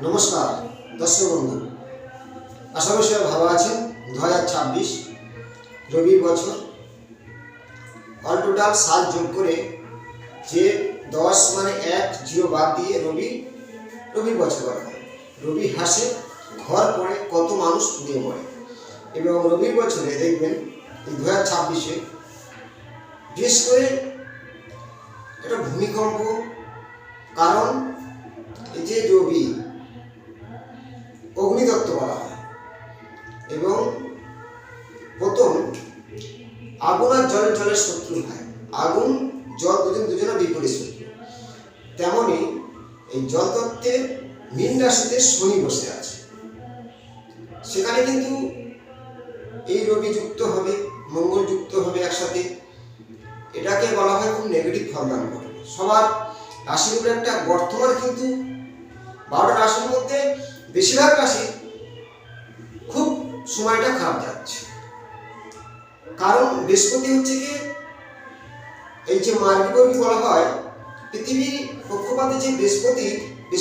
নমস্কার দর্শক বন্ধু, আশা করি সবাই ভালো আছেন। 2026 রবির বছর অল টোটাল 7 যোগ করে যে 10 মানে 1 0 বাদ দিয়ে রবির বছর বলা হয়। রবি হাসে ঘর পড়ে কত মানুষ পুড়িয়ে মরে। এবং রবির বছরে দেখবেন এই 2026-এ বিশেষ করে একটা ভূমিকম্প, কারণ এই যে রবি অগ্নিতত্ত্ব বলা হয় এবং প্রথম আগুন আর জলের শত্রু হয়। আগুন জল দুজনের বিপরীত শত্রু। তেমনি এই জলতত্ত্বের মীন রাশিতে শনি বসে আছে, সেখানে কিন্তু এই রবি যুক্ত হবে, মঙ্গল যুক্ত হবে একসাথে। এটাকে বলা হয় খুব নেগেটিভ ফলদান করে। সবার রাশির উপরে একটা বর্তমান কিন্তু 12টা রাশির মধ্যে বেশিরভাগ রাশি খুব সময়টা খারাপ যাচ্ছে। কারণ বৃহস্পতি হচ্ছে কি, এই যে মার্গী বলা হয় পৃথিবীর পক্ষপাতে যে বৃহস্পতি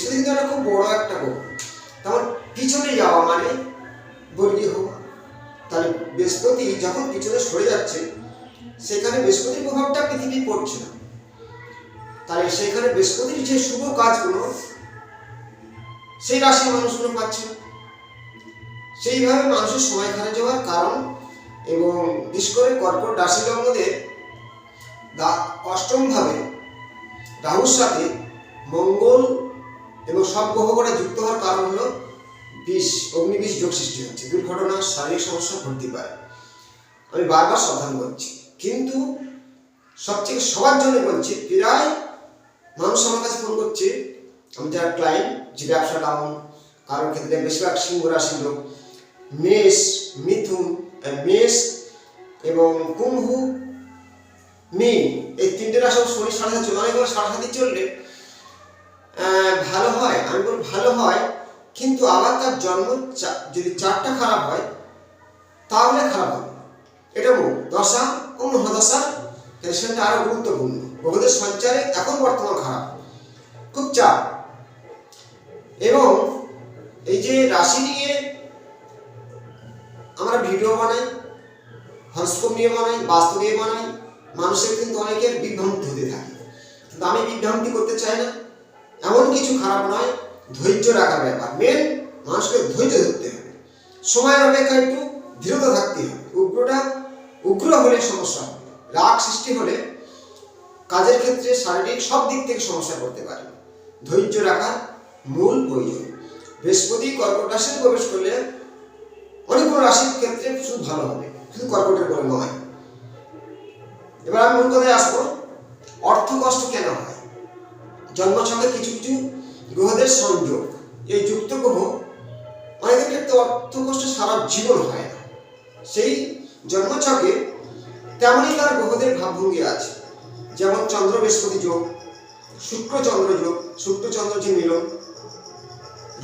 কিন্তু একটা খুব বড় একটা গ্রহ। তেমন পিছনে যাওয়া মানে বর্গী হওয়া। তাহলে বৃহস্পতি যখন পিছনে সরে যাচ্ছে, সেখানে বৃহস্পতির প্রভাবটা পৃথিবী পড়ছে না। তাই সেখানে বৃহস্পতির যে শুভ কাজগুলো সেই রাশির মানুষগুলো পাচ্ছে না। সেইভাবে মানুষের সময় খারাপ যাওয়ার কারণ। এবং বিশেষ করে কর্কট রাশি লগ্নদের অষ্টম ভাবে রাহুর সাথে মঙ্গল এবং সব গ্রহগণে যুক্ত হওয়ার কারণ হলো অগ্নিবিষ যোগ সৃষ্টি হচ্ছে। দুর্ঘটনা, শারীরিক সমস্যা ঘটতে পারে। আমি বারবার সাবধান করছি, কিন্তু সবচেয়ে সবার জন্য বলছি, প্রায় মানুষ আমার কাছে ফোন করছে, আমি যারা ক্লায়েন্ট, যে ব্যবসা ডাউন, কারোর ক্ষেত্রে বেশিরভাগ সিংহ রাশির লোক, মেষ, মিথুন, মেষ এবং কুম্ভ, মীন, এই তিনটে রাশি শনি 7.5 চলে। অনেক 7.5 চললে ভালো হয়। আমি বলবো ভালো হয়, কিন্তু আবার তার জন্ম যদি 4টা খারাপ হয় তাহলে খারাপ হবে। এটা দশা ও মহাদশা সেটা আরো গুরুত্বপূর্ণ। গ্রহদের সঞ্চারে এখন বর্তমান খারাপ, খুব চাপ। এবং এই যে রাশি নিয়ে আমরা ভিডিও বানাই, হরস্কোপ নিয়ে বানাই, বাস্তু নিয়ে বানাই, মানুষের কিন্তু অনেকের বিভ্রান্তি হতে থাকে। কিন্তু আমি বিভ্রান্তি করতে চাই না। এমন কিছু খারাপ নয়, ধৈর্য রাখার ব্যাপার। মেন মানুষকে ধৈর্য ধরতে হবে, সময়ের অপেক্ষা একটু দৃঢ়তা থাকতে হবে। উগ্র হলে সমস্যা হবে, রাগ সৃষ্টি হলে কাজের ক্ষেত্রে শারীরিক সব দিক থেকে সমস্যা করতে পারে। ধৈর্য রাখার মূল প্রয়োজন। বৃহস্পতি কর্কট রাশিতে প্রবেশ করলে অনেকগুলো রাশির ক্ষেত্রে শুধু ভালো হবে, শুধু কর্কটের বলে নয়। এবার আমি মূল কথায় আসবো, অর্থ কষ্ট কেন হয়। জন্মছকে কিছু গ্রহদের সংযোগ, এই যুক্ত গ্রহ অনেকের ক্ষেত্রে অর্থ কষ্ট সারা জীবন হয় না। সেই জন্মছকে তেমনই তার গ্রহদের ভাবভঙ্গি আছে। যেমন চন্দ্র বৃহস্পতি যোগ, শুক্র চন্দ্র যোগ, শুক্র চন্দ্র যে মিলন,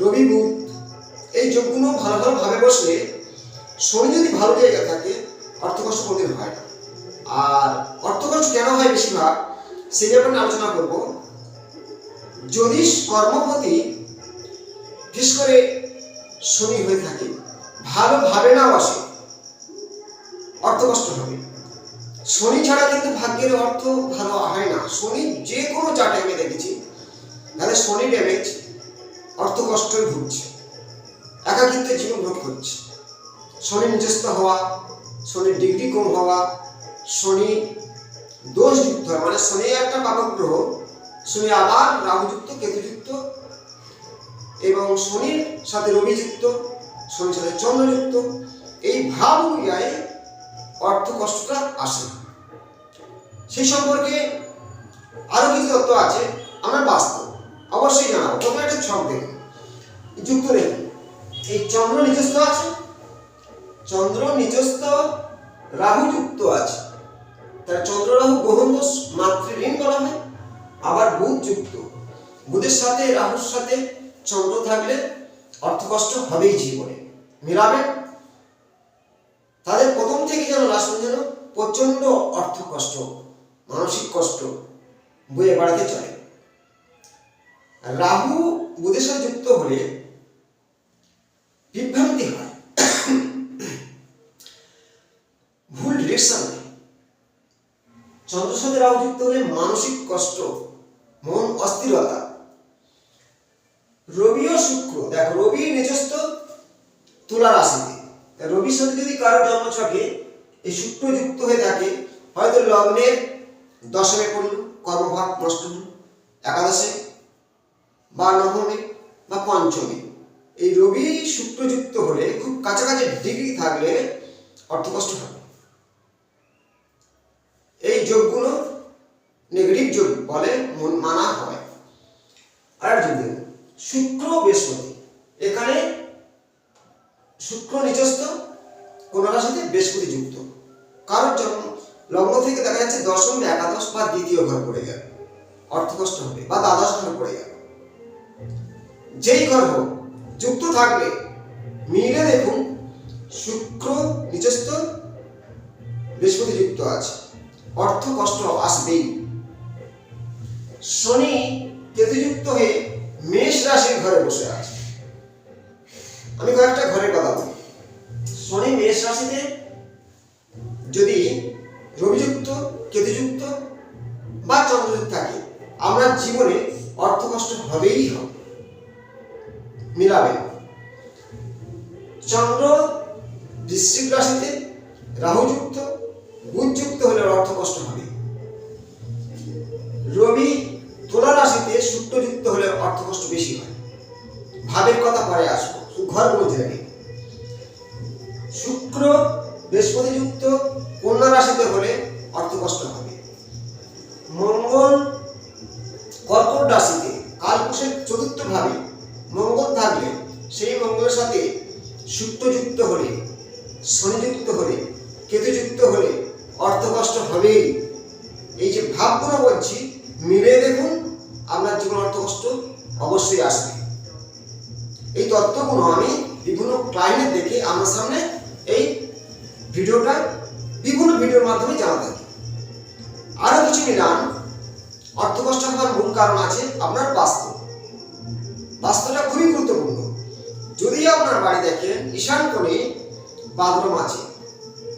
রবি বুধ, এই যোগগুলো ভালো ভাবে বসলে, শনি যদি ভালো জায়গায় থাকে, অর্থকষ্ট কোনোদিন হয় না। আর অর্থকষ্ট কেন হয় বেশিরভাগ, সেই ব্যাপারে আলোচনা করব। যদি কর্মপতি বিশেষ করে শনি হয়ে থাকে, ভালোভাবে না বসে, অর্থকষ্ট হবে। শনি ছাড়া কিন্তু ভাগ্যের অর্থ ভালো হয় না। শনি যে কোনো চার্টে আমি দেখেছি, তাহলে শনি ড্যামেজ, অর্থ কষ্টই ভুগছে, একাকিত্বে জীবন ভোগ করছে। শনি নিজস্ব হওয়া, শনির ডিগ্রি কম হওয়া, শনি দোষযুক্ত হয়, মানে শনি একটা পাপক গ্রহ, শনি আবার রাহুযুক্ত, কেতুযুক্ত, এবং শনির সাথে রবিযুক্ত, শনির সাথে চন্দ্রযুক্ত, এই ভাব অনুযায়ী অর্থ কষ্টটা আসে। সেই সম্পর্কে আরো কিছু তথ্য আছে, আমরা বাস্তব অবশ্যই জানাবো। প্রথমে একটা ছক দেখুন, যুক্ত দেখুন। এই চন্দ্র নিজস্ব আছে, চন্দ্র নিজস্ব, রাহু যুক্ত আছে। তার চন্দ্র রাহু গ্রহণ দোষ, মাতৃঋণ বলা হয়। আবার বুধ যুক্ত, বুধের সাথে রাহুর সাথে চন্দ্র থাকলে অর্থকষ্ট হবেই জীবনে। মিলাবে তাদের প্রথম থেকে যেন লাস্ট পর্যন্ত প্রচন্ড অর্থ কষ্ট, মানসিক কষ্ট বয়ে বেড়াতে চলে। রাহু বুধের সাথে যুক্ত হলে সাথে রাহু যুক্ত হলে মানসিক কষ্ট, মন অস্থিরতা। রবি ও শুক্র, দেখো রবি নিজস্ব তুলা রাশিতে, রবির সাথে যদি কারো জন্মছকে এই শুক্র যুক্ত হয়ে থাকে, হয়তো লগ্নের দশমে পড়ল, কর্মভাব নষ্ট হল, একাদশে বা নবমে বা পঞ্চমে। এই রবি শুক্র যুক্ত হলে খুব কাছাকাছি ডিগ্রি থাকলে অর্থকষ্ট হবে। এই যোগগুলো নেগেটিভ যোগ বলে মানা হয়। আর যদি শুক্র বৃহস্পতি, এখানে শুক্র নিজস্ব কন্যা রাশিতে বৃহস্পতি যুক্ত, কারোর জন্ম লগ্ন থেকে দেখা যাচ্ছে দশম, একাদশ বা দ্বিতীয় ঘর পড়ে গেল, অর্থকষ্ট হবে, বা দ্বাদশ ঘর পড়ে গেল। যেই ঘর হোক যুক্ত থাকলে মিলে দেখুন শুক্র নিজস্ব বৃহস্পতি যুক্ত আছে, অর্থ কষ্ট আসবেই। শনি কেতুযুক্ত হয়ে মেষ রাশির ঘরে বসে আছে। আমি কয়েকটা ঘরের কথা বলি। শনি মেষ রাশিতে যদি রবিযুক্ত, কেতুযুক্ত বা চন্দ্রযুক্ত থাকে, আমরা জীবনে অর্থ কষ্ট হবেই হবে, মিলাবে। চন্দ্র বৃশ্চিক রাশিতে রাহুযুক্ত, বুধযুক্ত হলে অর্থ কষ্ট হবে। রবি তুলা রাশিতে শুক্রযুক্ত হলে অর্থ কষ্ট বেশি হয়। ভাবের কথা পরে আসবো, ঘর মধ্যে রাখি। শুক্র বৃহস্পতি যুক্ত কন্যা রাশিতে হলে অর্থ কষ্ট হবে। মঙ্গল কর্কট রাশিতে কালপুরুষের চতুর্থ ভাবে মঙ্গল থাকলে, সেই মঙ্গলের সাথে শুক্র যুক্ত হলে, শনি যুক্ত হলে, কেতু যুক্ত হলে অর্থ কষ্ট হবেই। এই যে ভাবগুলো বলছি মিলে দেখুন, আপনার জীবন অর্থ কষ্ট অবশ্যই আসবে। এই তত্ত্বগুলো আমি বিভিন্ন ক্লায়েন্ট দেখে আমার সামনে এই ভিডিওটা বিভিন্ন ভিডিওর মাধ্যমে জানা থাকি। আরো কিছু মিলান, অর্থ কষ্ট হওয়ার মূল কারণ আছে আপনার বাস্তু। বাস্তুটা খুবই গুরুত্বপূর্ণ। যদি আপনার বাড়ি দেখেন ঈশান কোণে বাথরুম আছে,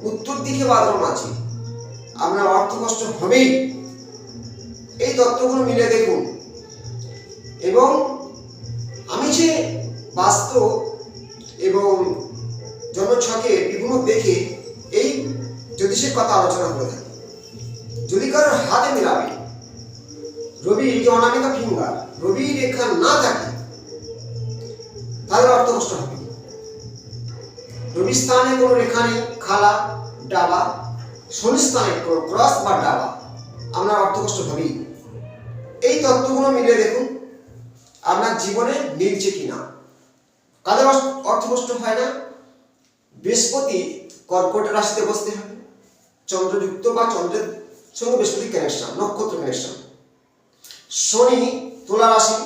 উত্তর দিকে বাথরুম আছে, আপনার অর্থ কষ্ট হবেই। এই তত্ত্বগুলো মিলে দেখুন। এবং আমি যে বাস্তু এবং জন্মছকে বিভিন্ন দেখে এই জ্যোতিষের কথা আলোচনা করে থাকি। যদি কারোর হাতে মিলাবে রবি, যে অনামিকা ফিঙ্গার রবি রেখা না থাকে, তাহলে অর্থ কষ্ট হবে। রবি স্থানে কোনো রেখা নেই, খালা, ডাবা, শনি স্থানে কোনো ক্রস বা ডাবা, আপনার অর্থ কষ্ট হবেই। এই তত্ত্বগুলো মিলে দেখুন আপনার জীবনে মিলছে কিনা। কাদের অর্থ কষ্ট হয় না? বৃহস্পতি কর্কট রাশিতে বসতে হবে, চন্দ্রযুক্ত বা চন্দ্রের সঙ্গে বৃহস্পতি কানেকশন, নক্ষত্র কানেকশন। শনি তুলা রাশি,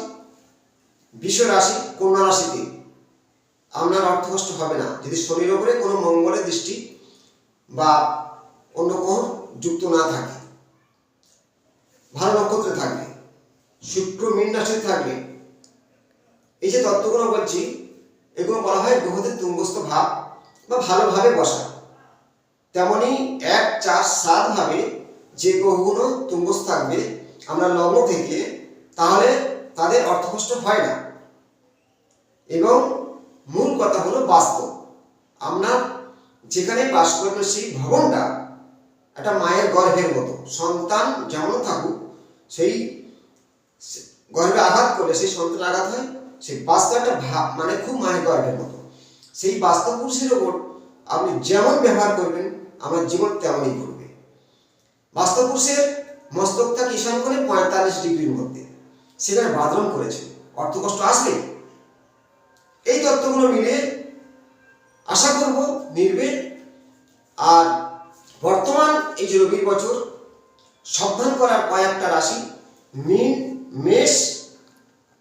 বৃষ রাশি, কন্যা রাশিতে আপনার অর্থ কষ্ট হবে না যদি শনির উপরে কোনো মঙ্গলের দৃষ্টি বা অন্য কোনো যুক্ত না থাকে, ভালো নক্ষত্রে থাকবে। শুক্র মীন রাশিতে থাকবে। এই যে তত্ত্বগুলো বলছি, এগুলো বলা হয় গ্রহদের তুঙ্গস্থ ভাব বা ভালোভাবে বসা। তেমনি 1, 4, 7 ভাবে যে গ্রহগুলো তুঙ্গস্থ থাকবে আমরা লগ্ন থেকে, তাহলে তাদের অর্থকষ্ট হয় না। এবং মূল কথা হলো বাস্তব। আপনার যেখানে বাস করবে সেই ভবনটা একটা মায়ের গর্ভের মতো। সন্তান যেমন থাকুক, সেই গর্ভে আঘাত করলে সেই সন্তান আঘাত হয়, সেই বাস্তব একটা ভাব, মানে খুব মায়ের গর্ভের মতো। সেই বাস্তব পুরুষের ওপর আপনি যেমন ব্যবহার করবেন, আমার জীবন তেমনই করবে। বাস্তব পুরুষের মস্তক থাকে ঈশান কোণে 45 ডিগ্রির মধ্যে, সেখানে বাথরুম করেছে, অর্থকষ্ট আসবে। এই তত্ত্বগুলো মিলে আশা করব মিলবে। আর বর্তমান এই যে রবির বছর, সাবধান করার কয়েকটা রাশি মীন, মেষ,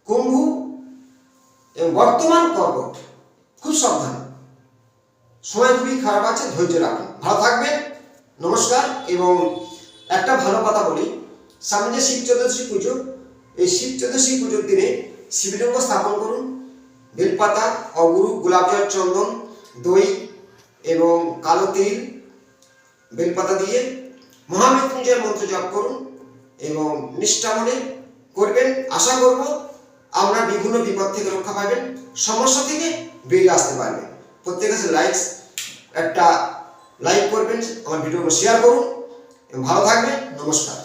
কুম্ভ এবং বর্তমান কর্কট, খুব সাবধান। সময় খুবই খারাপ আছে, ধৈর্য রাখুন। ভালো থাকবেন, নমস্কার। এবং একটা ভালো কথা বলি, সামনে যে শিব চতুর্দশী পুজো, এই শিব চতুর্দশী পুজোর দিনে শিবলিঙ্গ স্থাপন করুন। বেলপাতা, অগুরু, গোলাপ জল, চন্দন, দই এবং কালো তিল বেলপাতা দিয়ে মহামৃত্যুঞ্জয় মন্ত্র জপ করুন এবং নিষ্ঠা মনে করবেন। আশা করব আপনার বিভিন্ন বিপদ থেকে রক্ষা পাবেন, সমস্যা থেকে বেরিয়ে আসতে পারবেন। প্রত্যেকের কাছে একটা লাইক করবেন, আমার ভিডিওগুলো শেয়ার করুন এবং ভালো থাকবেন। নমস্কার।